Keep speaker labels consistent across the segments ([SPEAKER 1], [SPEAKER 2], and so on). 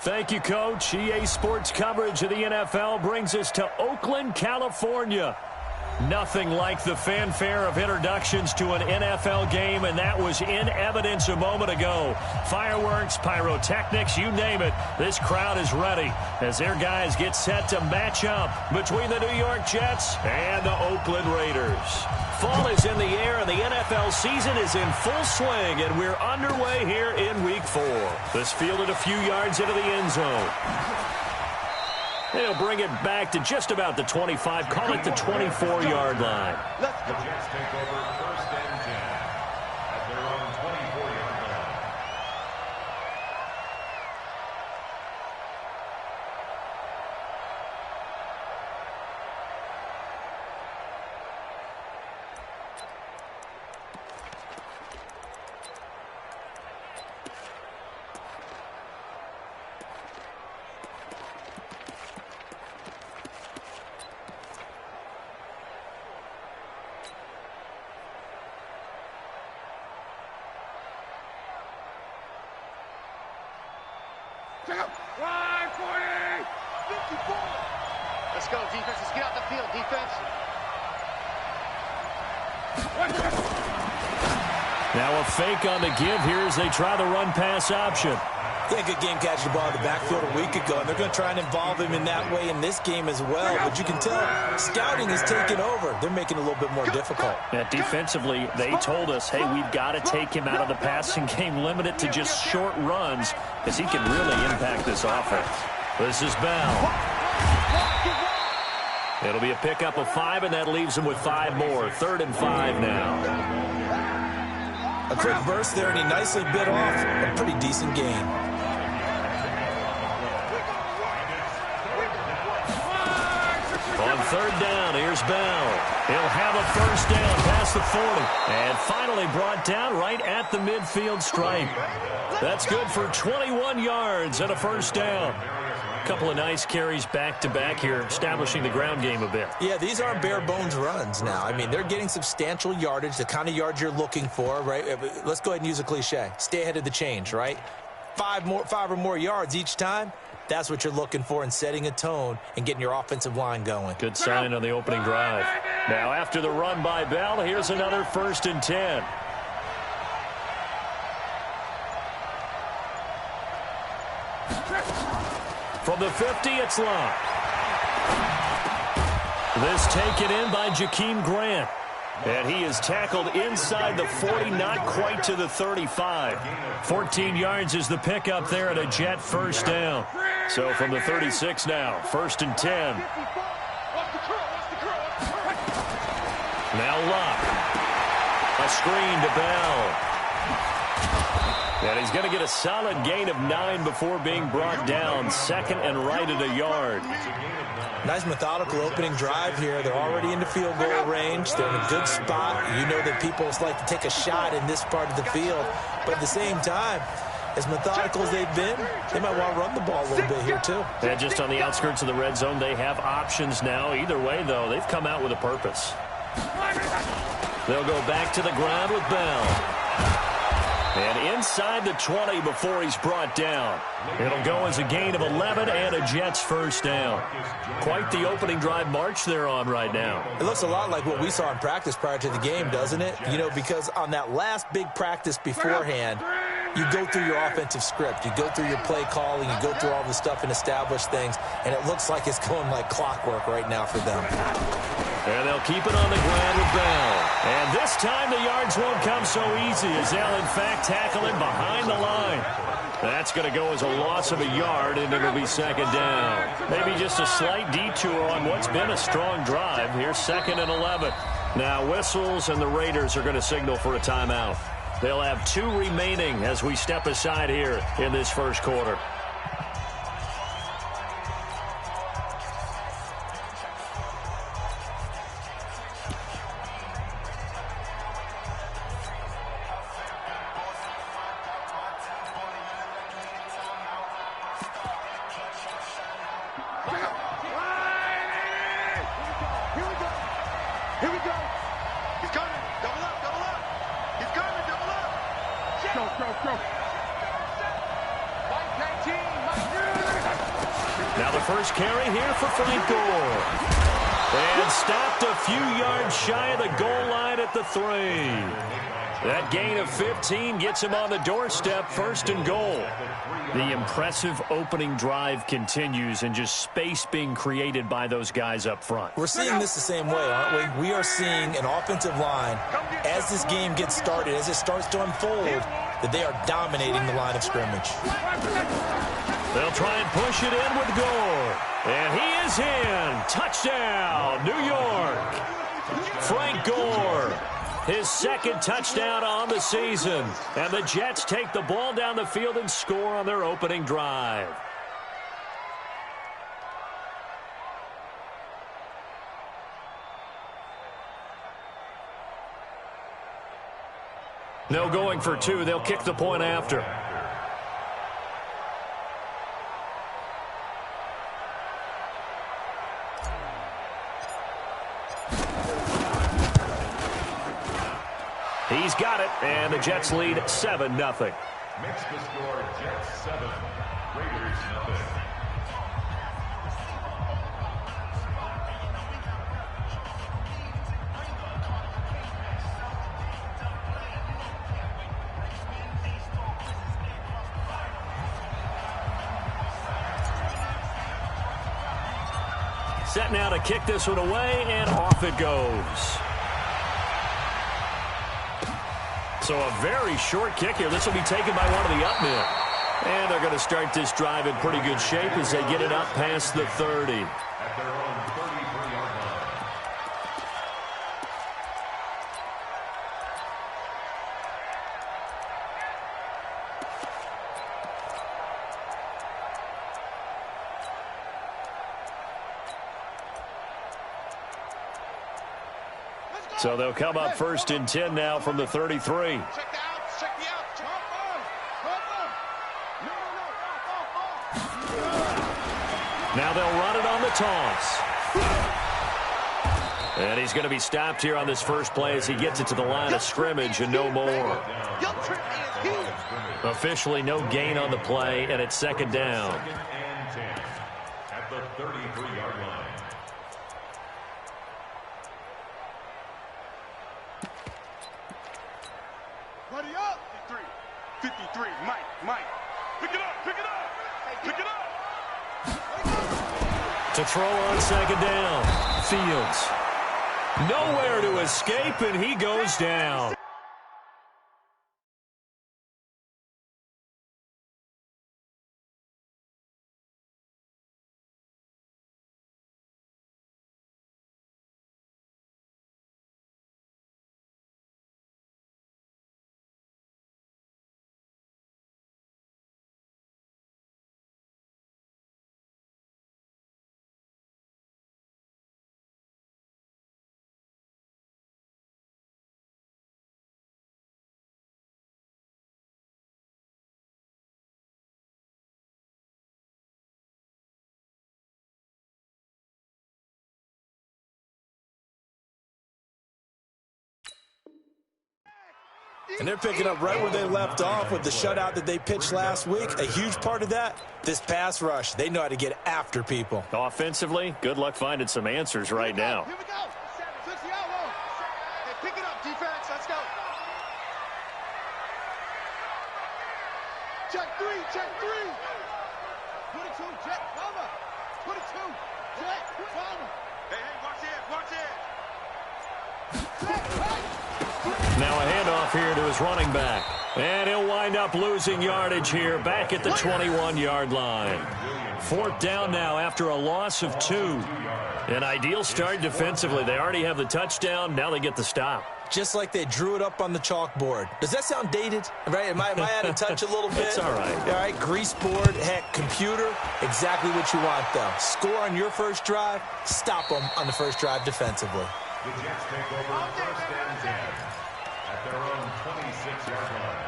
[SPEAKER 1] Thank you, Coach. EA Sports coverage of the NFL brings us to Oakland, California. Nothing like the fanfare of introductions to an NFL game, and that was in evidence a moment ago. Fireworks, pyrotechnics, you name it. This crowd is ready as their guys get set to match up between the New York Jets and the Oakland Raiders. Fall is in the air, and the NFL season is in full swing, and we're underway here in Week 4. This fielded a few yards into the end zone. They'll bring it back to just about the 25, call it the 24-yard line.
[SPEAKER 2] Let's go. The Jets take over first and 10 at their own 24-yard line.
[SPEAKER 3] Let's go, defense. Let's get out the field, defense.
[SPEAKER 1] Now a fake on the give here as they try the run-pass option.
[SPEAKER 4] Yeah, good game catching the ball in the backfield a week ago, and they're going to try and involve him in that way in this game as well. But you can tell scouting is taking over. They're making it a little bit more difficult.
[SPEAKER 1] Yeah, defensively, they told us, hey, we've got to take him out of the passing game, limit it to just short runs, because he can really impact this offense. This is Bell. It'll be a pickup of 5, and that leaves him with 5 more. 3rd and 5 now.
[SPEAKER 4] A quick burst there, and he nicely bit off a pretty decent gain.
[SPEAKER 1] On 3rd down, here's Bell. He'll have a first down past the 40. And finally brought down right at the midfield stripe. That's good for 21 yards and a first down. A couple of nice carries back-to-back here, establishing the ground game a bit.
[SPEAKER 4] Yeah, these aren't bare-bones runs now. I mean, they're getting substantial yardage, the kind of yards you're looking for, right? Let's go ahead and use a cliche. Stay ahead of the change, right? 5 or more yards each time. That's what you're looking for in setting a tone and getting your offensive line going.
[SPEAKER 1] Good sign on the opening drive. Now, after the run by Bell, here's another 1st and 10. From the 50, it's locked. This taken in by Jakeem Grant. And he is tackled inside the 40, not quite to the 35. 14 yards is the pickup there at a Jet first down. So from the 36 now, 1st and 10. Now Locke. A screen to Bell. And he's going to get a solid gain of 9 before being brought down. 2nd and right at a yard.
[SPEAKER 4] Nice methodical opening drive here. They're already into field goal range. They're in a good spot. You know that people like to take a shot in this part of the field. But at the same time, as methodical as they've been, they might want to run the ball a little bit here too.
[SPEAKER 1] Yeah, just on the outskirts of the red zone, they have options now. Either way, though, they've come out with a purpose. They'll go back to the ground with Bell. And inside the 20 before he's brought down. It'll go as a gain of 11 and a Jets first down. Quite the opening drive march they're on right now.
[SPEAKER 4] It looks a lot like what we saw in practice prior to the game, doesn't it? You know, because on that last big practice beforehand, you go through your offensive script. You go through your play calling. You go through all the stuff and establish things. And it looks like it's going like clockwork right now for them.
[SPEAKER 1] And they'll keep it on the ground with Bell. And this time the yards won't come so easy as they'll, in fact, tackle him behind the line. That's going to go as a loss of a yard, and it'll be 2nd down. Maybe just a slight detour on what's been a strong drive. Here's 2nd and 11. Now whistles, and the Raiders are going to signal for a timeout. They'll have 2 remaining as we step aside here in this first quarter.
[SPEAKER 3] White tag team.
[SPEAKER 1] first carry here for Frank Gore. And stopped a few yards shy of the goal line at the 3. That gain of 15 gets him on the doorstep, 1st and goal. The impressive opening drive continues, and just space being created by those guys up front.
[SPEAKER 4] We're seeing this the same way, aren't we? We are seeing an offensive line, as this game gets started, as it starts to unfold, that they are dominating the line of scrimmage.
[SPEAKER 1] They'll try and push it in with Gore. And he is in. Touchdown, New York. Frank Gore, his 2nd touchdown on the season. And the Jets take the ball down the field and score on their opening drive. No going for 2. They'll kick the point after. He's got it, and the Jets lead 7-0.
[SPEAKER 2] Makes the score Jets 7, Raiders 0.
[SPEAKER 1] Set now to kick this one away, and off it goes. So a very short kick here. This will be taken by one of the up men. And they're going to start this drive in pretty good shape as they get it up past the 30.
[SPEAKER 2] At their own 33-yard line.
[SPEAKER 1] So they'll come up 1st and 10 now from the 33. Now they'll run it on the toss. And he's going to be stopped here on this first play as he gets it to the line of scrimmage and no more. Officially no gain on the play, and it's 2nd down.
[SPEAKER 2] 2nd and 10 at the 33-yard line.
[SPEAKER 3] Buddy up. 53, Mike. Pick it up. Pick it up.
[SPEAKER 1] To throw on 2nd down. Fields. Nowhere to escape, and he goes down.
[SPEAKER 4] And they're picking up right where they left off with the shutout that they pitched last week. A huge part of that, this pass rush. They know how to get after people.
[SPEAKER 1] Offensively, good luck finding some answers right now.
[SPEAKER 3] Here we go. 60 out low. Hey, pick it up, defense. Let's go. Check 3. 22, Jet, cover. 22, Jet, cover. Hey, watch it.
[SPEAKER 1] Now a handoff here to his running back. And he'll wind up losing yardage here back at the 21-yard line. 4th down now after a loss of 2. An ideal start defensively. They already have the touchdown. Now they get the stop.
[SPEAKER 4] Just like they drew it up on the chalkboard. Does that sound dated? Right? Am I out of touch a little bit?
[SPEAKER 1] It's all right.
[SPEAKER 4] All right, grease board, heck, computer, exactly what you want, though. Score on your first drive, stop them on the first drive defensively.
[SPEAKER 2] The Jets take over 1st and 10 at their own 26-yard line.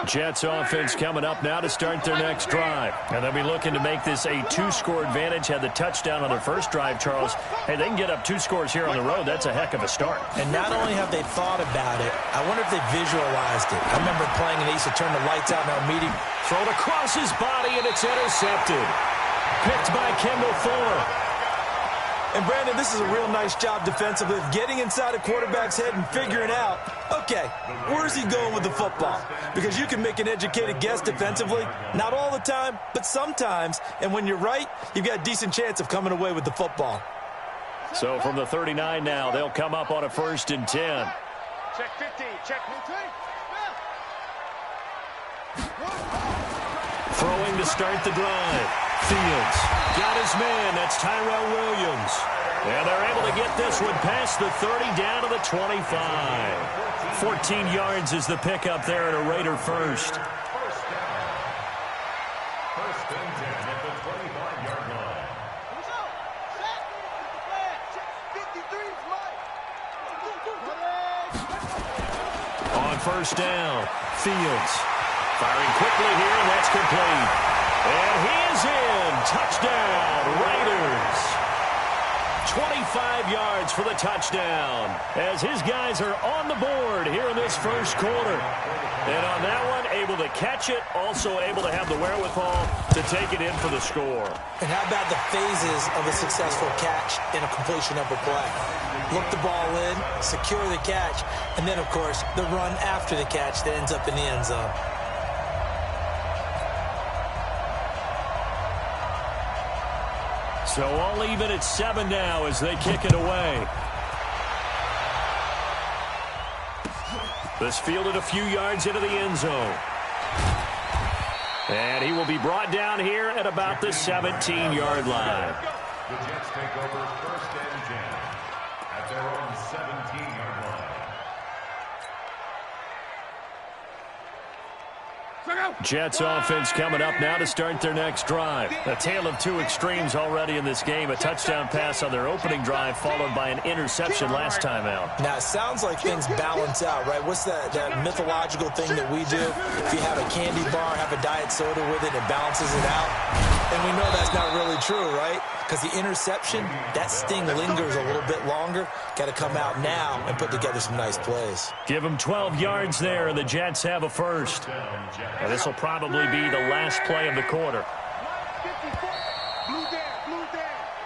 [SPEAKER 1] Jets offense coming up now to start their next drive. And they'll be looking to make this a 2-score advantage. Had the touchdown on their first drive, Charles. Hey, they can get up 2 scores here on the road. That's a heck of a start.
[SPEAKER 4] And not only have they thought about it, I wonder if they visualized it. I remember playing and they used to turn the lights out in our meeting.
[SPEAKER 1] Thrown across his body, and it's intercepted. Picked by Kendall Fuller.
[SPEAKER 4] And, Brandon, this is a real nice job defensively of getting inside a quarterback's head and figuring out, okay, where's he going with the football? Because you can make an educated guess defensively. Not all the time, but sometimes. And when you're right, you've got a decent chance of coming away with the football.
[SPEAKER 1] So from the 39 now, they'll come up on a 1st and 10.
[SPEAKER 3] Check 15. Check 15.
[SPEAKER 1] Throwing to start the drive. Fields got his man. That's Tyrell Williams. And they're able to get this one past the 30 down to the 25. 14 yards is the pickup there at a Raider first.
[SPEAKER 2] First and 10 at the 25-yard line.
[SPEAKER 1] On first down, Fields firing quickly here, and that's complete. And he is in. Touchdown, Raiders. 25 yards for the touchdown as his guys are on the board here in this first quarter. And on that one, able to catch it, also able to have the wherewithal to take it in for the score.
[SPEAKER 4] And how about the phases of a successful catch and a completion of a play? Look the ball in, secure the catch, and then, of course, the run after the catch that ends up in the end zone.
[SPEAKER 1] So all even at 7 now as they kick it away. This fielded a few yards into the end zone. And he will be brought down here at about the 17-yard line.
[SPEAKER 2] The Jets take over 1st and 10 at their own 17-yard line.
[SPEAKER 1] Jets offense coming up now to start their next drive. A tale of two extremes already in this game. A touchdown pass on their opening drive followed by an interception last time out.
[SPEAKER 4] Now, it sounds like things balance out, right? What's that mythological thing that we do? If you have a candy bar, have a diet soda with it, it balances it out. And we know that's not really true, right? Because the interception, that sting lingers a little bit longer. Got to come out now and put together some nice plays.
[SPEAKER 1] Give them 12 yards there, and the Jets have a first. And this will probably be the last play of the quarter.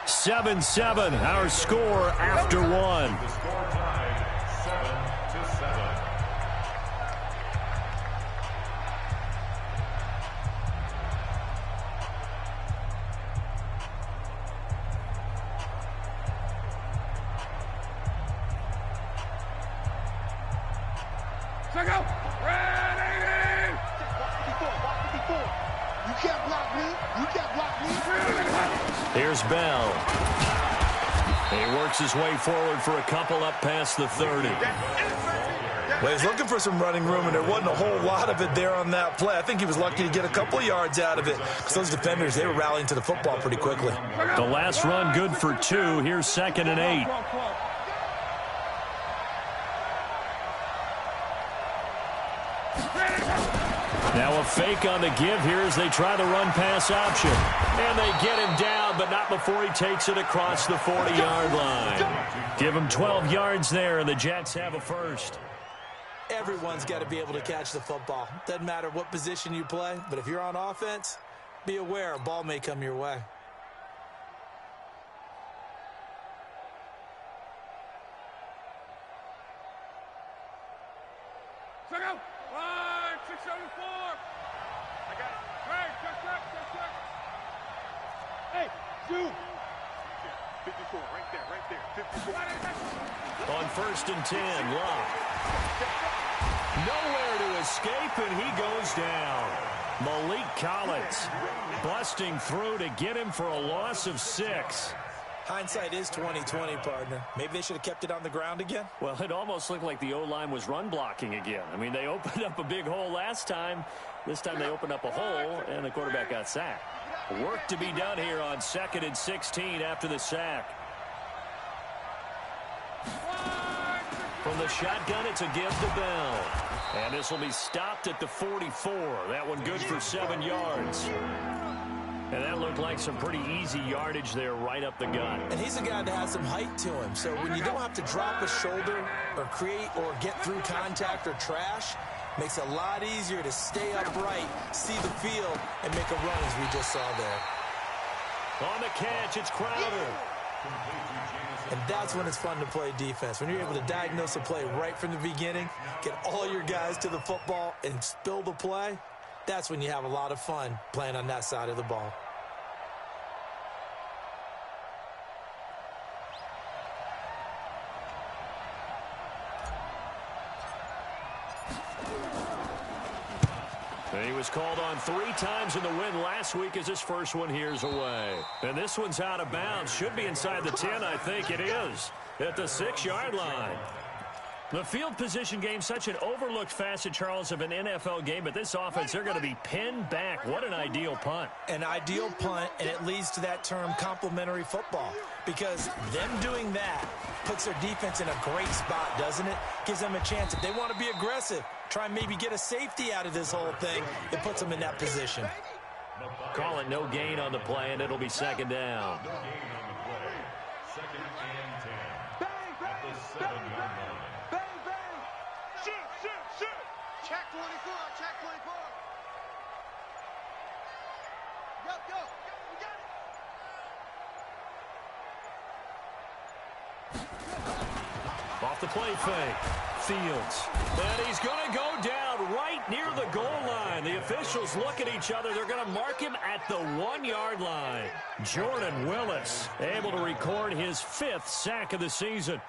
[SPEAKER 1] 7-7, our score after one.
[SPEAKER 2] The score tied 7-7.
[SPEAKER 3] Check out. Ready. You can't block me. You can't block me.
[SPEAKER 1] Here's Bell. He works his way forward for a couple up past the 30.
[SPEAKER 4] Well, he's looking for some running room, and there wasn't a whole lot of it there on that play. I think he was lucky to get a couple of yards out of it because those defenders, they were rallying to the football pretty quickly.
[SPEAKER 1] The last run good for 2. Here's 2nd and 8. Now a fake on the give here as they try the run-pass option. And they get him down, but not before he takes it across the 40-yard line. Give him 12 yards there, and the Jets have a first.
[SPEAKER 4] Everyone's got to be able to catch the football. Doesn't matter what position you play, but if you're on offense, be aware a ball may come your way.
[SPEAKER 3] Check out. 674. I got it. Check. Hey, shoot. 54, right there. 54.
[SPEAKER 1] On 1st and 10, Locke. Nowhere to escape, and he goes down. Malik Collins busting through to get him for a loss of 6.
[SPEAKER 4] Hindsight is 20/20, partner. Maybe they should have kept it on the ground again.
[SPEAKER 1] Well, it almost looked like the O-line was run blocking again. I mean, they opened up a big hole last time. This time they opened up a hole, and the quarterback got sacked. Work to be done here on 2nd and 16 after the sack. From the shotgun, it's a give to Bell. And this will be stopped at the 44. That one good for 7 yards. And that looked like some pretty easy yardage there right up the gut.
[SPEAKER 4] And he's a guy that has some height to him. So when you don't have to drop a shoulder or create or get through contact or trash, makes it a lot easier to stay upright, see the field, and make a run as we just saw there.
[SPEAKER 1] On the catch, it's Crowder.
[SPEAKER 4] And that's when it's fun to play defense. When you're able to diagnose a play right from the beginning, get all your guys to the football and spill the play, that's when you have a lot of fun playing on that side of the ball.
[SPEAKER 1] He was called on 3 times in the win last week as his first one here's away. And this one's out of bounds. Should be inside the 10, I think it is, at the 6-yard line. The field position game, such an overlooked facet, Charles, of an NFL game, but this offense, they're going to be pinned back. What an ideal punt.
[SPEAKER 4] An ideal punt, and it leads to that term complementary football, because them doing that puts their defense in a great spot, doesn't it? Gives them a chance. If they want to be aggressive, try and maybe get a safety out of this whole thing, it puts them in that position.
[SPEAKER 1] Call it no gain on the play, and it'll be second down.
[SPEAKER 2] No gain on the play. 2nd and 10. At the 7-yard line.
[SPEAKER 3] Check 24, check 24. Go. We got it.
[SPEAKER 1] Off the play fake. Fields. And he's going to go down right near the goal line. The officials look at each other. They're going to mark him at the 1-yard line. Jordan Willis able to record his 5th sack of the season.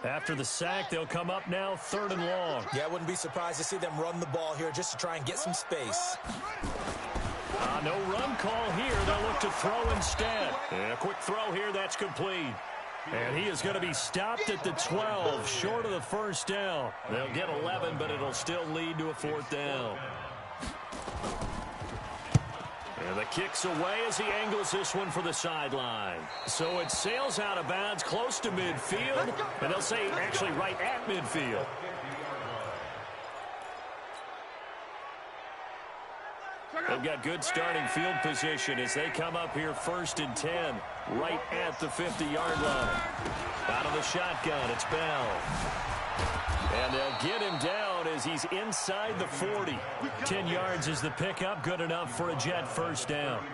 [SPEAKER 1] After the sack, they'll come up now 3rd and long.
[SPEAKER 4] Yeah, I wouldn't be surprised to see them run the ball here just to try and get some space.
[SPEAKER 1] No run call here. They'll look to throw instead. And a quick throw here. That's complete. And he is going to be stopped at the 12, short of the first down. They'll get 11, but it'll still lead to a 4th down. And the kick's away as he angles this one for the sideline. So it sails out of bounds close to midfield, and they'll say actually right at midfield. They've got good starting field position as they come up here 1st and 10, right at the 50-yard line. Out of the shotgun, it's Bell. And they'll get him down as he's inside the 40. 10 yards is the pickup, good enough for a Jet first down.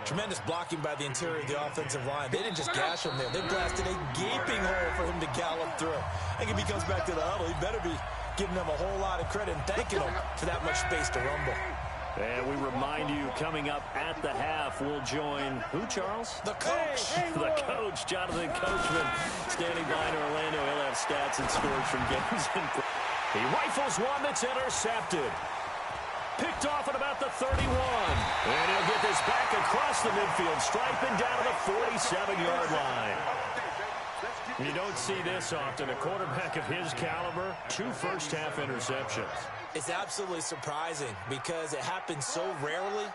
[SPEAKER 4] Tremendous blocking by the interior of the offensive line. They didn't just gash him there. They blasted a gaping hole for him to gallop through. I think if he comes back to the huddle, he better be giving them a whole lot of credit and thanking them for that much space to rumble.
[SPEAKER 1] And we remind you, coming up at the half, we'll join who, Charles?
[SPEAKER 4] The coach.
[SPEAKER 1] The coach, Jonathan Coachman, standing by in Orlando. He'll have stats and scores from games. He rifles one that's intercepted. Picked off at about the 31. And he'll get this back across the midfield stripe and down to the 47-yard line. You don't see this often. A quarterback of his caliber, 2 first-half interceptions.
[SPEAKER 4] It's absolutely surprising because it happens so rarely.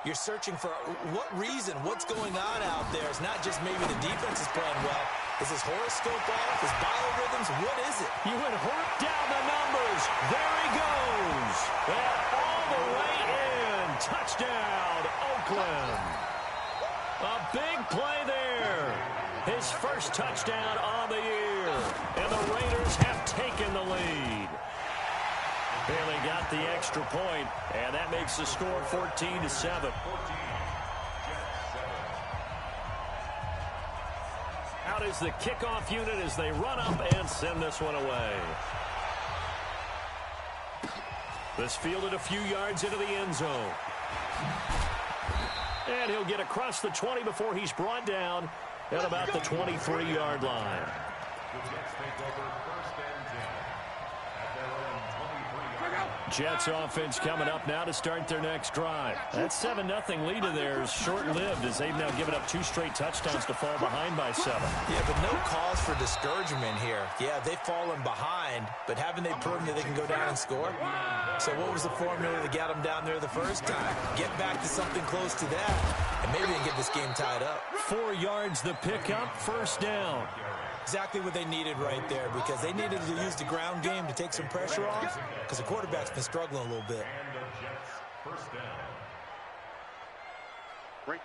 [SPEAKER 4] You're searching for what reason, what's going on out there. It's not just maybe the defense is playing well. Is his horoscope off? His biorhythms? What is it?
[SPEAKER 1] You would hurt down the numbers. There he goes. And all the way in. Touchdown, Oakland. A big play there. His first touchdown on the year. And the Raiders have taken the lead. Barely got the extra point, and that makes the score 14-7. Out is the kickoff unit as they run up and send this one away. This fielded a few yards into the end zone. And he'll get across the 20 before he's brought down at about the 23-yard line. Jets offense coming up now to start their next drive. That 7-0 lead of theirs short-lived as they've now given up 2 straight touchdowns to fall behind by 7.
[SPEAKER 4] Yeah, but no cause for discouragement here. Yeah, they've fallen behind, but haven't they proven that they can go down and score? So what was the formula that got them down there the first time? Get back to something close to that, and maybe they can get this game tied up.
[SPEAKER 1] 4 yards the pickup, first down.
[SPEAKER 4] Exactly what they needed right there, because they needed to use the ground game to take some pressure off, because the quarterback's been struggling a little bit.
[SPEAKER 2] And the Jets first down.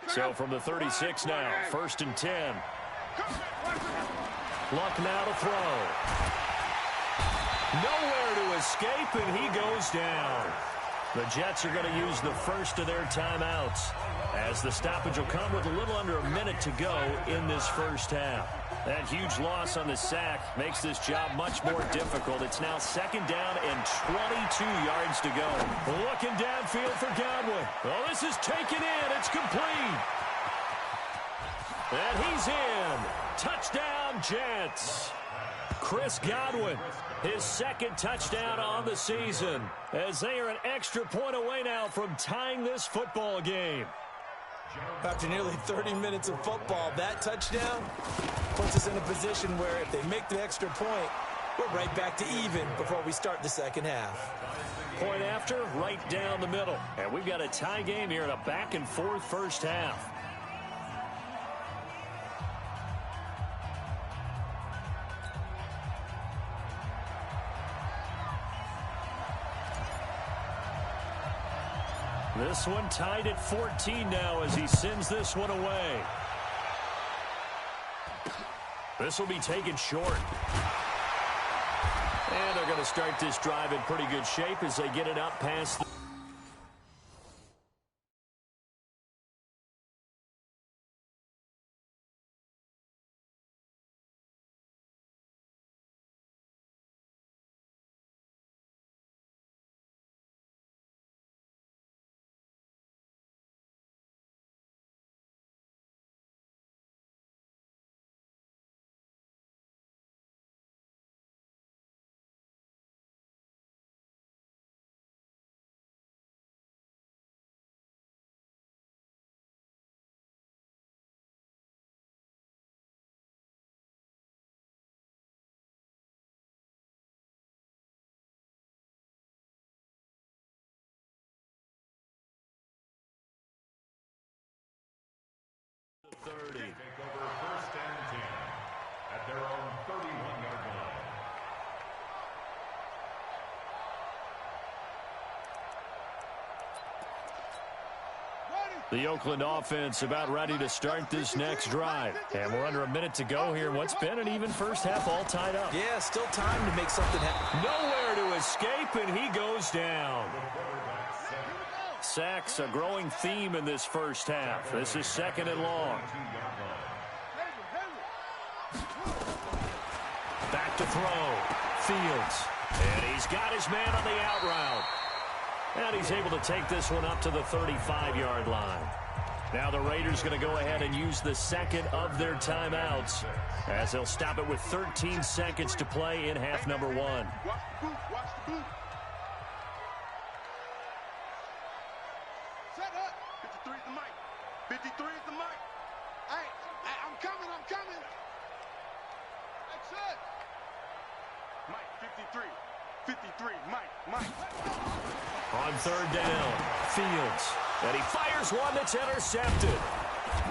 [SPEAKER 1] So from the 36 now, 1st and 10. Luck now to throw. Nowhere to escape, and he goes down. The Jets are going to use the first of their timeouts, as the stoppage will come with a little under a minute to go in this first half. That huge loss on the sack makes this job much more difficult. It's now 2nd down and 22 yards to go. Looking downfield for Godwin. Oh, this is taken in. It's complete. And he's in. Touchdown, Jets. Chris Godwin, his 2nd touchdown on the season, as they are an extra point away now from tying this football game.
[SPEAKER 4] After nearly 30 minutes of football, that touchdown puts us in a position where if they make the extra point, we're right back to even before we start the second half.
[SPEAKER 1] Point after, right down the middle. And we've got a tie game here in a back-and-forth first half. This one tied at 14 now as he sends this one away. This will be taken short. And they're going to start this drive in pretty good shape as they get it up past the
[SPEAKER 2] Take over 1st and 10 at their own 31-yard line.
[SPEAKER 1] The Oakland offense about ready to start this next drive. And we're under a minute to go here in what's been an even first half, all tied up.
[SPEAKER 4] Yeah, still time to make something happen.
[SPEAKER 1] Nowhere to escape, and he goes down. Sacks, a growing theme in this first half. This is 2nd and long. Back to throw. Fields. And he's got his man on the out route. And he's able to take this one up to the 35-yard line. Now the Raiders going to go ahead and use the 2nd of their timeouts, as they'll stop it with 13 seconds to play in half number 1.
[SPEAKER 3] Watch the boot. Watch the boot. Set up. 53 is the mic. 53 is the mic. Hey, I'm coming. I'm coming. That's it. Mike, 53. 53. Mike.
[SPEAKER 1] On 3rd down, Fields. And he fires one that's intercepted.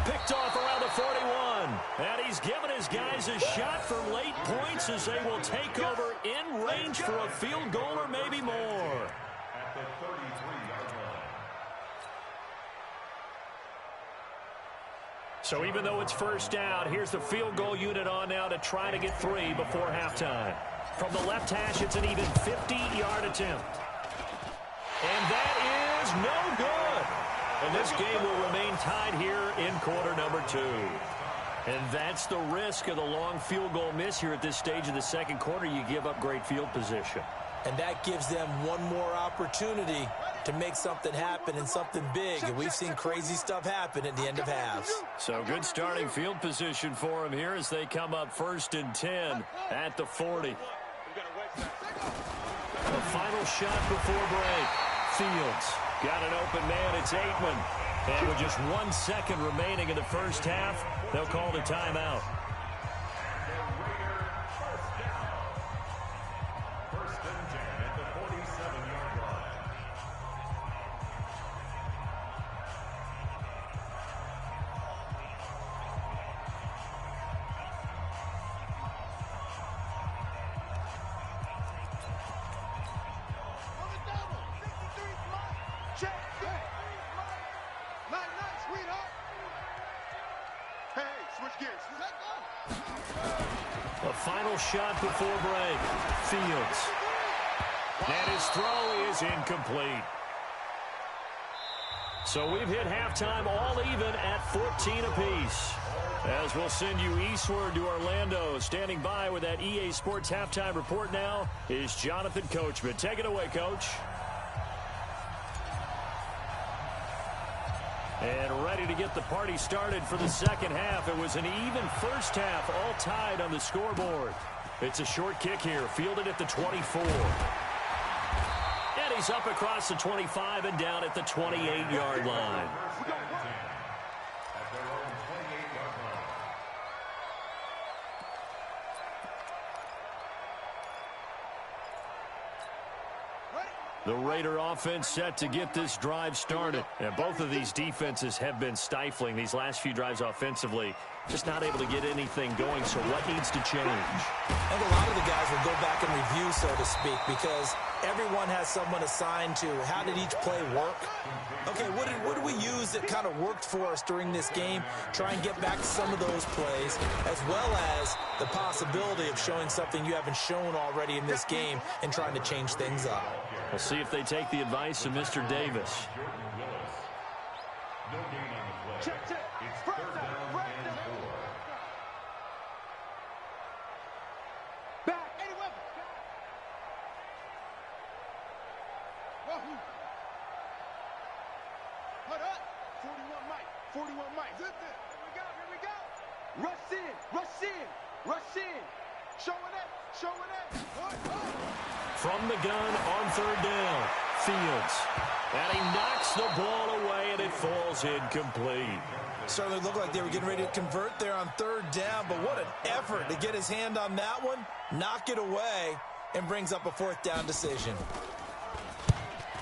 [SPEAKER 1] Picked off around the 41. And he's given his guys a shot for late points as they will take over in range for a field goal or maybe more.
[SPEAKER 2] At the 33-yard line.
[SPEAKER 1] So even though it's first down, here's the field goal unit on now to try to get 3 before halftime. From the left hash, it's an even 50-yard attempt. And that is no good. And this game will remain tied here in quarter number 2. And that's the risk of the long field goal miss here at this stage of the second quarter. You give up great field position.
[SPEAKER 4] And that gives them one more opportunity to make something happen and something big. And we've seen crazy stuff happen at the end of halves.
[SPEAKER 1] So good starting field position for them here as they come up 1st and 10 at the 40. The final shot before break. Fields got an open man. It's Aikman. And with just 1 second remaining in the first half, they'll call the timeout.
[SPEAKER 2] First and 10 at the 47-yard line.
[SPEAKER 3] sweetheart. Hey, switch gears. Let go.
[SPEAKER 1] A final shot before break. Fields. And his throw is incomplete. So we've hit halftime all even at 14 apiece. As we'll send you eastward to Orlando. Standing by with that EA Sports halftime report now is Jonathan Coachman. Take it away, Coach. And ready to get the party started for the second half. It was an even first half, all tied on the scoreboard. It's a short kick here, fielded at the 24. And he's up across the 25 and down at the 28-yard line. The Raider offense set to get this drive started. And both of these defenses have been stifling these last few drives offensively. Just not able to get anything going, so what needs to change?
[SPEAKER 4] I think a lot of the guys will go back and review, so to speak, because everyone has someone assigned to how did each play work. Okay, what did we use that kind of worked for us during this game? Try and get back to some of those plays, as well as the possibility of showing something you haven't shown already in this game and trying to change things up.
[SPEAKER 1] We'll see if they take the advice of Mr. Davis.
[SPEAKER 3] Check, check.
[SPEAKER 2] It's third down and 4.
[SPEAKER 3] Back. Any weapon. Wahoo. Hold up. 41 Mike. 41 Mike. Zip it. Here we go. Here we go. Rush in. Rush in. Rush in. Show it up. Show it up.
[SPEAKER 1] From the gun on third down, Fields. And he knocks the ball away, and it falls incomplete.
[SPEAKER 4] Certainly looked like they were getting ready to convert there on third down, but what an effort to get his hand on that one, knock it away, and brings up a fourth down decision.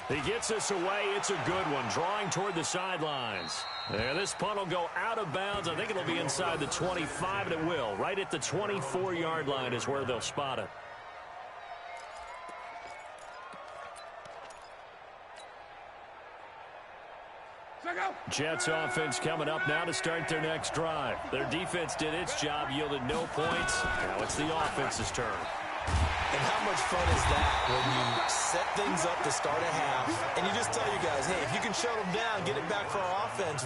[SPEAKER 1] He gets us away. It's a good one, drawing toward the sidelines. And this punt will go out of bounds. I think it'll be inside the 25, and it will. Right at the 24-yard line is where they'll spot it. Jets offense coming up now to start their next drive. Their defense did its job, yielded no points. Now it's the offense's turn.
[SPEAKER 4] And how much fun is that when you set things up to start a half and you just tell your guys, hey, if you can shut them down, get it back for our offense.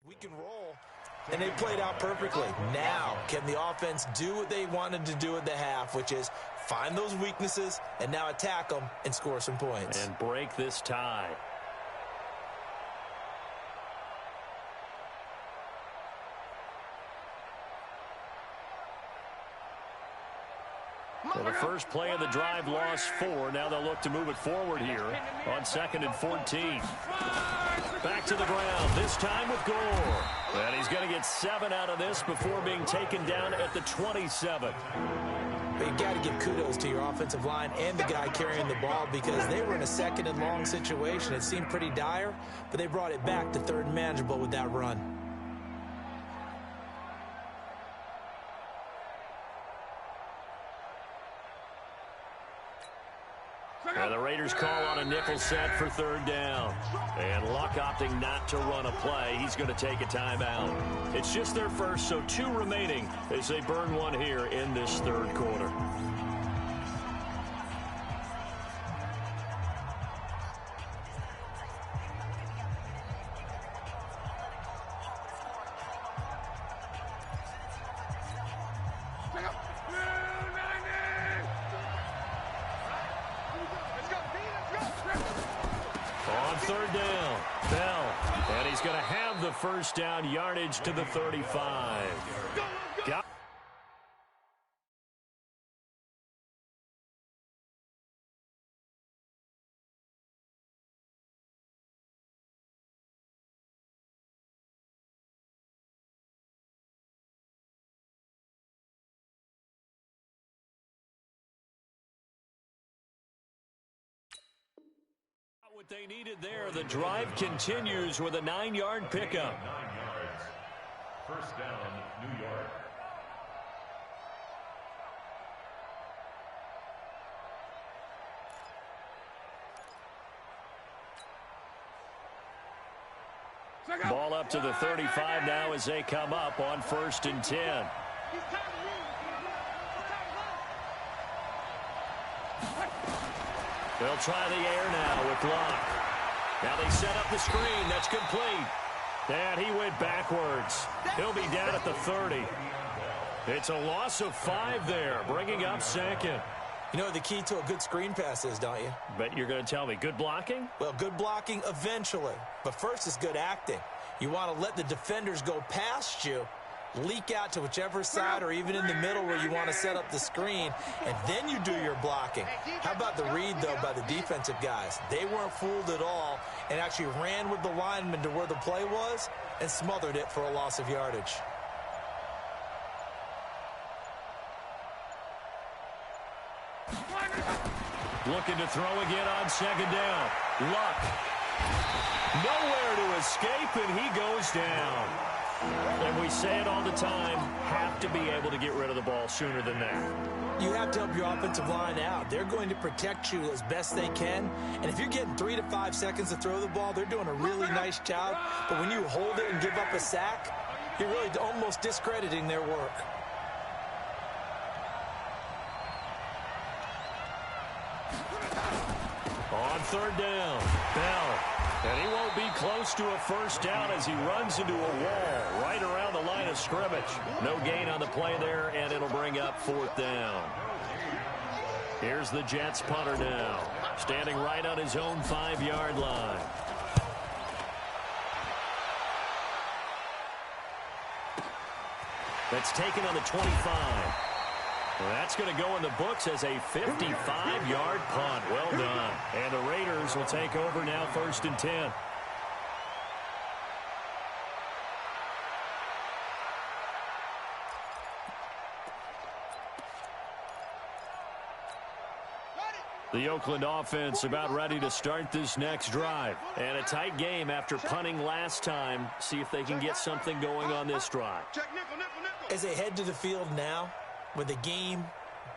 [SPEAKER 4] We can roll, and they played out perfectly. Now, can the offense do what they wanted to do at the half, which is find those weaknesses and now attack them and score some points?
[SPEAKER 1] And break this tie. Well, the first play of the drive lost 4. Now they'll look to move it forward here on 2nd and 14. Back to the ground, this time with Gore. And he's going to get 7 out of this before being taken down at the 27.
[SPEAKER 4] But you got to give kudos to your offensive line and the guy carrying the ball because they were in a 2nd and long situation. It seemed pretty dire, but they brought it back to 3rd and manageable with that run.
[SPEAKER 1] And the Raiders call on a nickel set for 3rd down. And Luck opting not to run a play. He's going to take a timeout. It's just their first, so 2 remaining as they burn one here in this 3rd quarter. First down yardage to the 35. what they needed there. The drive continues with a 9-yard pickup.
[SPEAKER 2] 9 yards. First down, New York.
[SPEAKER 1] Ball up to the 35 now as they come up on 1st and 10. They'll try the air now with Luck. Now they set up the screen. That's complete. And he went backwards. He'll be down at the 30. It's a loss of 5 there, bringing up 2nd.
[SPEAKER 4] You know what the key to a good screen pass is, don't you?
[SPEAKER 1] Bet you're going to tell me. Good blocking?
[SPEAKER 4] Well, good blocking eventually. But first is good acting. You want to let the defenders go past you, leak out to whichever side or even in the middle where you want to set up the screen, and then you do your blocking. How about the read, though, by the defensive guys? They weren't fooled at all and actually ran with the lineman to where the play was and smothered it for a loss of yardage.
[SPEAKER 1] Looking to throw again on 2nd down. Luck. Nowhere to escape, and he goes down. And we say it all the time, have to be able to get rid of the ball sooner than that.
[SPEAKER 4] You have to help your offensive line out. They're going to protect you as best they can. And if you're getting 3 to 5 seconds to throw the ball, they're doing a really nice job. But when you hold it and give up a sack, you're really almost discrediting their work.
[SPEAKER 1] On 3rd down, Bell. And he won't be close to a 1st down as he runs into a wall right around the line of scrimmage. No gain on the play there, and it'll bring up 4th down. Here's the Jets punter now, standing right on his own 5-yard line. That's taken on the 25. Well, that's going to go in the books as a 55-yard punt. Well done. And the Raiders will take over now 1st and 10. The Oakland offense about ready to start this next drive. And a tight game after punting last time. See if they can get something going on this drive.
[SPEAKER 4] As they head to the field now, with the game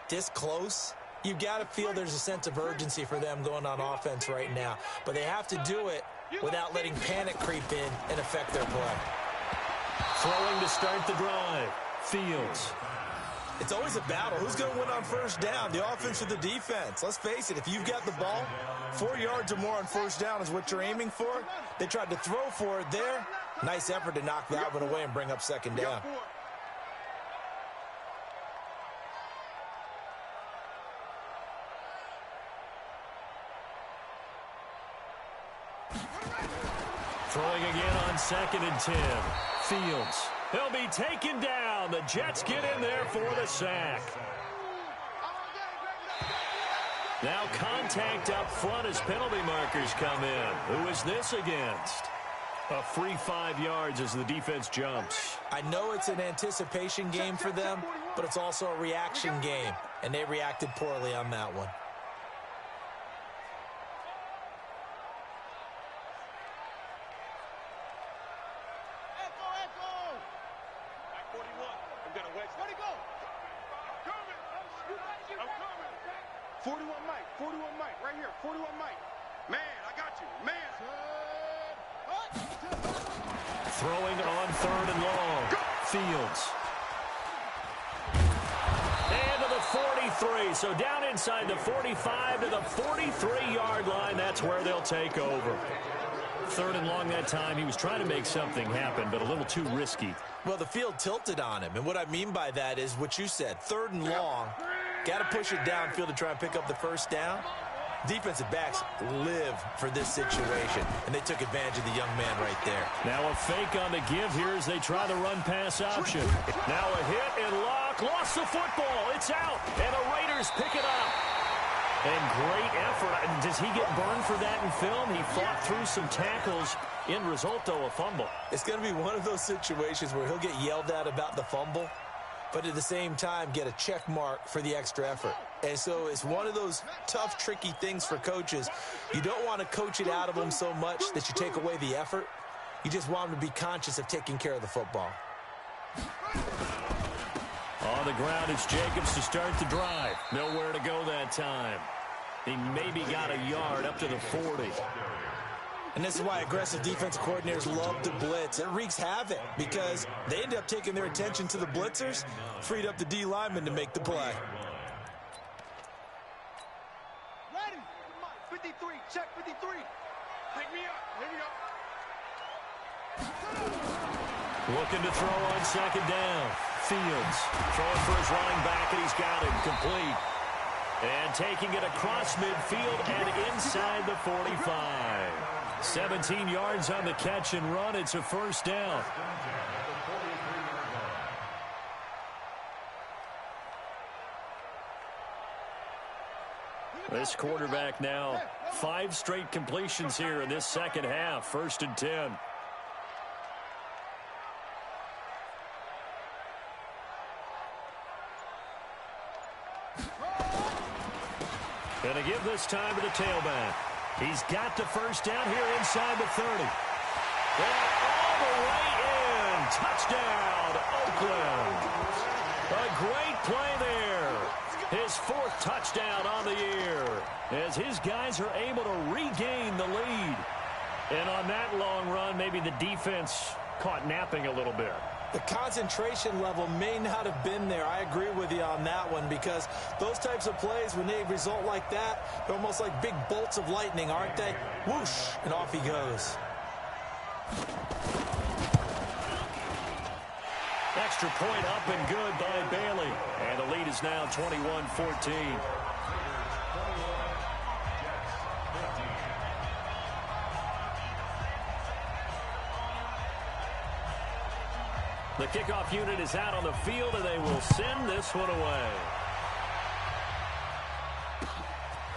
[SPEAKER 4] this close, you've got to feel there's a sense of urgency for them going on offense right now. But they have to do it without letting panic creep in and affect their play.
[SPEAKER 1] Throwing to start the drive, Fields.
[SPEAKER 4] It's always a battle. Who's going to win on 1st down, the offense or the defense? Let's face it, if you've got the ball, 4 yards or more on 1st down is what you're aiming for. They tried to throw for it there. Nice effort to knock that one away and bring up 2nd down.
[SPEAKER 1] Throwing again on 2nd and 10. Fields. He'll be taken down. The Jets get in there for the sack. Now contact up front as penalty markers come in. Who is this against? A free 5 yards as the defense jumps.
[SPEAKER 4] I know it's an anticipation game for them, but it's also a reaction game, and they reacted poorly on that one.
[SPEAKER 1] Throwing on 3rd and long. Fields. And to the 43. So down inside the 45 to the 43-yard line. That's where they'll take over. 3rd and long that time. He was trying to make something happen, but a little too risky.
[SPEAKER 4] Well, the field tilted on him. And what I mean by that is what you said. 3rd and long. Got to push it downfield to try and pick up the 1st down. Defensive backs live for this situation, and they took advantage of the young man right there.
[SPEAKER 1] Now a fake on the give here as they try the run-pass option. Now a hit, and Locke lost the football. It's out, and the Raiders pick it up. And great effort. Does he get burned for that in film? He fought through some tackles. End result, though, a fumble.
[SPEAKER 4] It's going to be one of those situations where he'll get yelled at about the fumble, but at the same time get a check mark for the extra effort. And so it's one of those tough, tricky things for coaches. You don't want to coach it out of them so much that you take away the effort. You just want them to be conscious of taking care of the football.
[SPEAKER 1] On the ground, it's Jacobs to start the drive. Nowhere to go that time. He maybe got a yard up to the 40.
[SPEAKER 4] And this is why aggressive defensive coordinators love to blitz. It wreaks havoc because they end up taking their attention to the blitzers, freed up the D lineman to make the play.
[SPEAKER 3] Ready? 53, check 53. Take me up. Here we go.
[SPEAKER 1] Looking to throw on second down. Fields throwing for his running back, and he's got it complete. And taking it across midfield and inside the 45. 17 yards on the catch and run. It's a first down. This quarterback now 5 straight completions here in this second half. 1st and 10. Going to give this time to the tailback. He's got the first down here inside the 30. And all the way in. Touchdown, Oakland. A great play there. His 4th touchdown on the year as his guys are able to regain the lead. And on that long run, maybe the defense caught napping a little bit.
[SPEAKER 4] The concentration level may not have been there. I agree with you on that one because those types of plays, when they result like that, they're almost like big bolts of lightning, aren't they? Whoosh, and off he goes.
[SPEAKER 1] Extra point up and good by Bailey. And the lead is now 21-14. The kickoff unit is out on the field, and they will send this one away.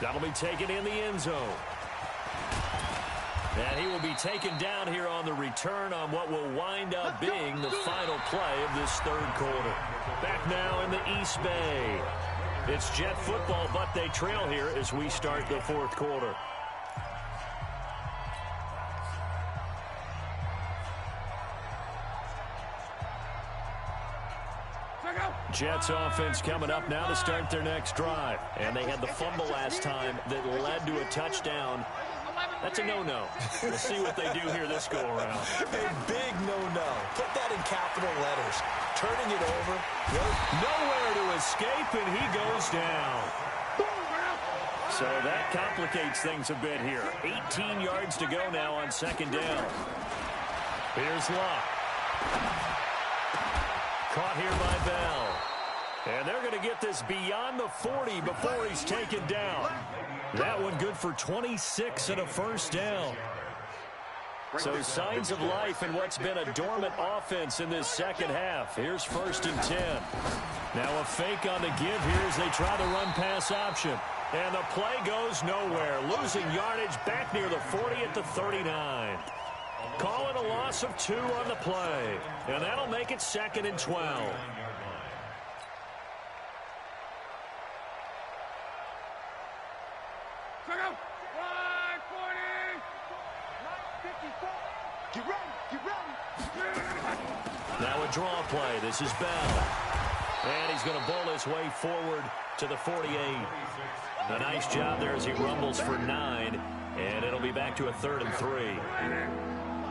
[SPEAKER 1] That'll be taken in the end zone. And he will be taken down here on the return on what will wind up being the final play of this 3rd quarter. Back now in the East Bay. It's Jet football, but they trail here as we start the 4th quarter. Jets offense coming up now to start their next drive. And they had the fumble last time that led to a touchdown. That's a no-no. We'll see what they do here this go-around.
[SPEAKER 4] A big no-no. Put that in capital letters. Turning it over.
[SPEAKER 1] Nowhere to escape, and he goes down. So that complicates things a bit here. 18 yards to go now on 2nd down. Here's Luck. Caught here by Bell. And they're going to get this beyond the 40 before he's taken down. That one good for 26 and a first down. So signs of life in what's been a dormant offense in this second half. Here's 1st and 10. Now a fake on the give here as they try the run-pass option. And the play goes nowhere. Losing yardage back near the 40 at the 39. Call it a loss of 2 on the play. And that'll make it 2nd and 12.
[SPEAKER 3] Get ready, get ready.
[SPEAKER 1] Now a draw play. This is Bell. And he's going to bowl his way forward to the 48. A nice job there as he rumbles for 9. And it'll be back to a 3rd and 3.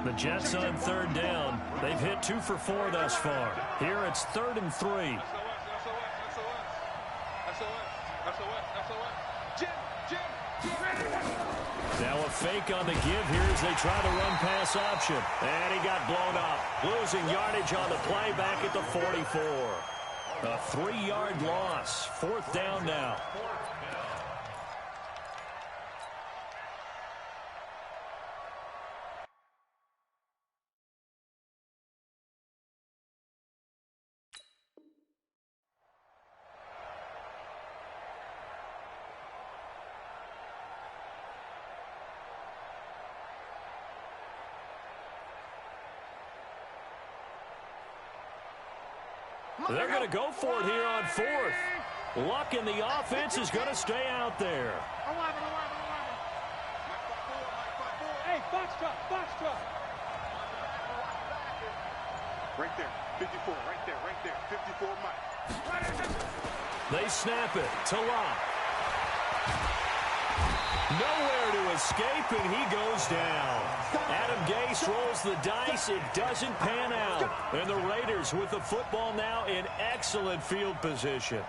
[SPEAKER 1] The Jets on 3rd down. They've hit 2 for 4 thus far. Here it's 3rd and 3. Now a fake on the give here as they try the run-pass option. And he got blown up. Losing yardage on the play back at the 44. A 3-yard loss. 4th down now. They're going to go for it here on 4th. Luck in the offense is going to stay out there.
[SPEAKER 3] Hey, box truck. Right there, 54, right there, 54 Mike.
[SPEAKER 1] They snap it to Locke. Nowhere to escape, and he goes down. Adam Gase rolls the dice. It doesn't pan out. And the Raiders with the football now in excellent field position.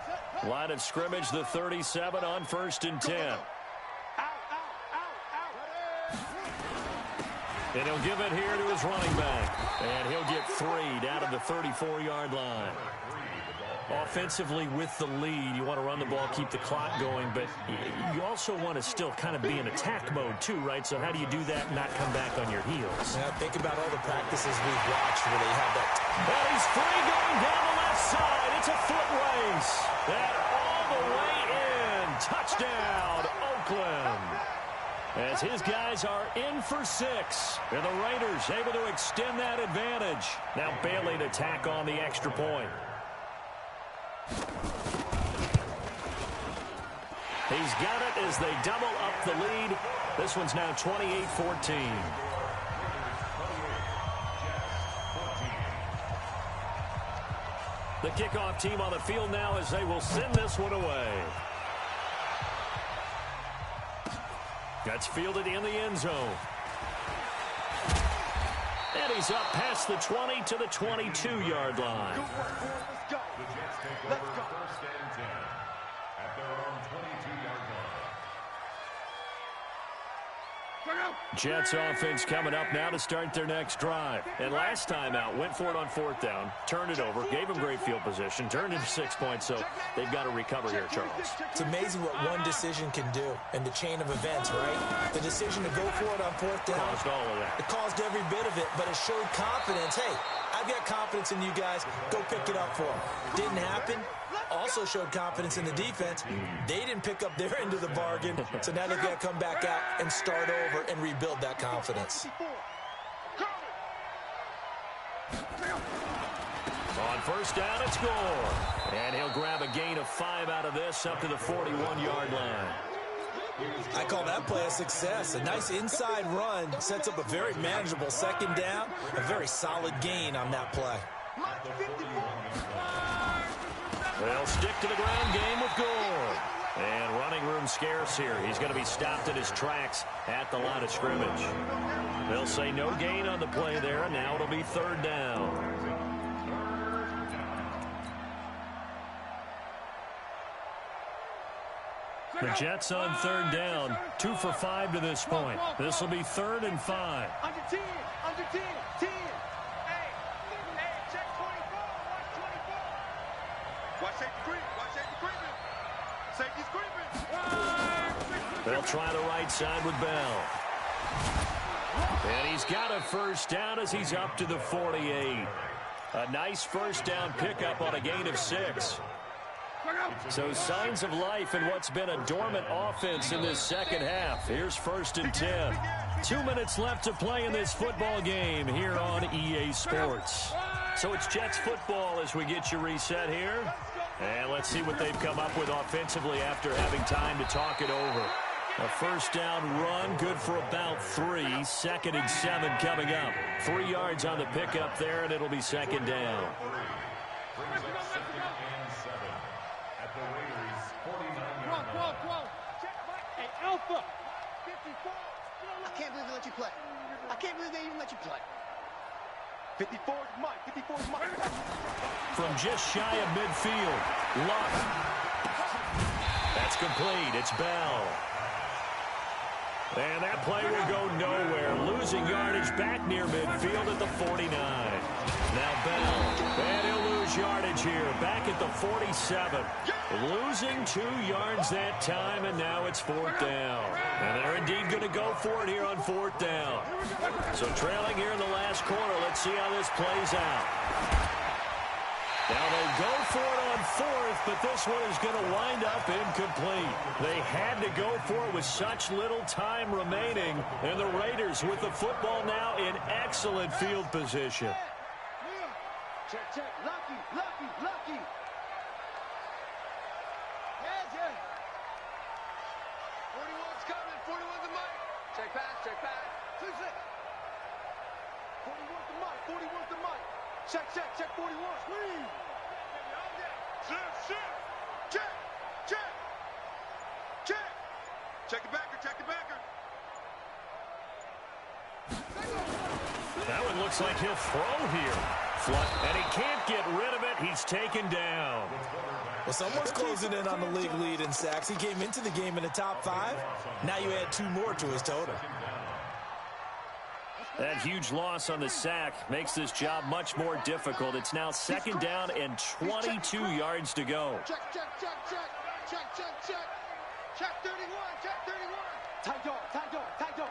[SPEAKER 1] Line of scrimmage, the 37 on 1st and 10. And he'll give it here to his running back. And he'll get 3 down to the 34-yard line. Offensively with the lead, you want to run the ball, keep the clock going, but you also want to still kind of be in attack mode too, right? So how do you do that and not come back on your heels?
[SPEAKER 4] Now, think about all the practices we've watched where they have that.
[SPEAKER 1] And he's free going down the left side. It's a foot race. And all the way in. Touchdown, Oakland. As his guys are in for 6. And the Raiders able to extend that advantage. Now Bailey to tack on the extra point. He's got it as they double up the lead. This one's now 28-14. The kickoff team on the field now as they will send this one away. That's fielded in the end zone. And he's up past the 20 to the 22-yard line.
[SPEAKER 2] The Jets take over 1st and 10 at their own 22-yard line.
[SPEAKER 1] Jets offense coming up now to start their next drive. And last time out, went for it on 4th down, turned it over, gave them great field position, turned into 6 points, so they've got to recover here, Charles.
[SPEAKER 4] It's amazing what one decision can do in the chain of events, right? The decision to go for it on 4th down.
[SPEAKER 1] Caused all of that.
[SPEAKER 4] It caused every bit of it, but it showed confidence. Hey, I've got confidence in you guys. Go pick it up for them. Didn't happen. Also showed confidence in the defense. They didn't pick up their end of the bargain, so now they've got to come back out and start over and rebuild that confidence.
[SPEAKER 1] On 1st down, it's Gore. And he'll grab a gain of 5 out of this up to the 41-yard line.
[SPEAKER 4] I call that play a success. A nice inside run sets up a very manageable 2nd down. A very solid gain on that play.
[SPEAKER 1] They'll stick to the ground game with Gore. And running room scarce here. He's going to be stopped in his tracks at the line of scrimmage. They'll say no gain on the play there, and now it'll be 3rd down. The Jets on 3rd down, 2 for 5 to this point. This will be 3rd and 5.
[SPEAKER 3] Under 10, 10. Hey, check 24, watch 24. Watch safety creeping. Safety's creeping.
[SPEAKER 1] They'll try the right side with Bell. And he's got a 1st down as he's up to the 48. A nice 1st down pickup on a gain of 6. So signs of life in what's been a dormant offense in this 2nd half. Here's 1st and 10. 2 minutes left to play in this football game here on EA Sports. So it's Jets football as we get you reset here. And let's see what they've come up with offensively after having time to talk it over. A 1st down run, good for about 3. 2nd and 7 coming up. 3 yards on the pickup there, and it'll be 2nd down.
[SPEAKER 3] Hey, Alpha. 54. I can't believe they let you play. I can't believe they even let you play. 54 is Mike. 54 is Mike.
[SPEAKER 1] From just shy of midfield, Luck. That's complete. It's Bell. And that play will go nowhere. Losing yardage back near midfield at the 49. Now Bell. And he'll lose yardage here. Back at the 47. Losing 2 yards that time, and now it's 4th down. And they're indeed going to go for it here on 4th down. So trailing here in the last quarter. Let's see how this plays out. Now they'll go for it on 4th, but this one is going to wind up incomplete. They had to go for it with such little time remaining, and the Raiders with the football now in excellent field position.
[SPEAKER 3] Check. Lucky. It's coming. 41's the mic. Check pass, check pass. 2-6. 41's the mic. 41's the mic. Check, check, check 41. Squeeze. Shift, shift. Check, check. Check. Check the backer, check the backer.
[SPEAKER 1] That one looks like he'll throw here. And he can't get rid of it. He's taken down.
[SPEAKER 4] Well, someone's closing in on the league lead in sacks. He came into the game in the top 5. Now you add 2 more to his total.
[SPEAKER 1] That huge loss on the sack makes this job much more difficult. It's now 2nd down and 22 yards to go.
[SPEAKER 3] Check, check, check, check. Check, check, check. Check 31, check 31. Tight dog, tight dog, tight dog.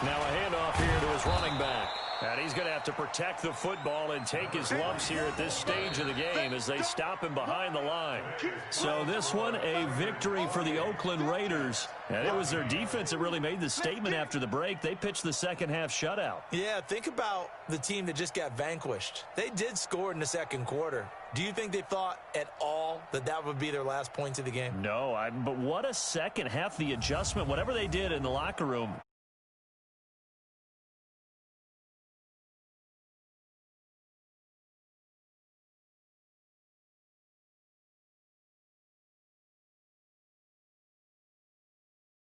[SPEAKER 1] Now a handoff here to his running back. And he's going to have to protect the football and take his lumps here at this stage of the game as they stop him behind the line. So this one, a victory for the Oakland Raiders. And it was their defense that really made the statement after the break. They pitched the second-half shutout.
[SPEAKER 4] Yeah, think about the team that just got vanquished. They did score in the second quarter. Do you think they thought at all that that would be their last points of the game?
[SPEAKER 1] No, but what a second half, the adjustment, whatever they did in the locker room.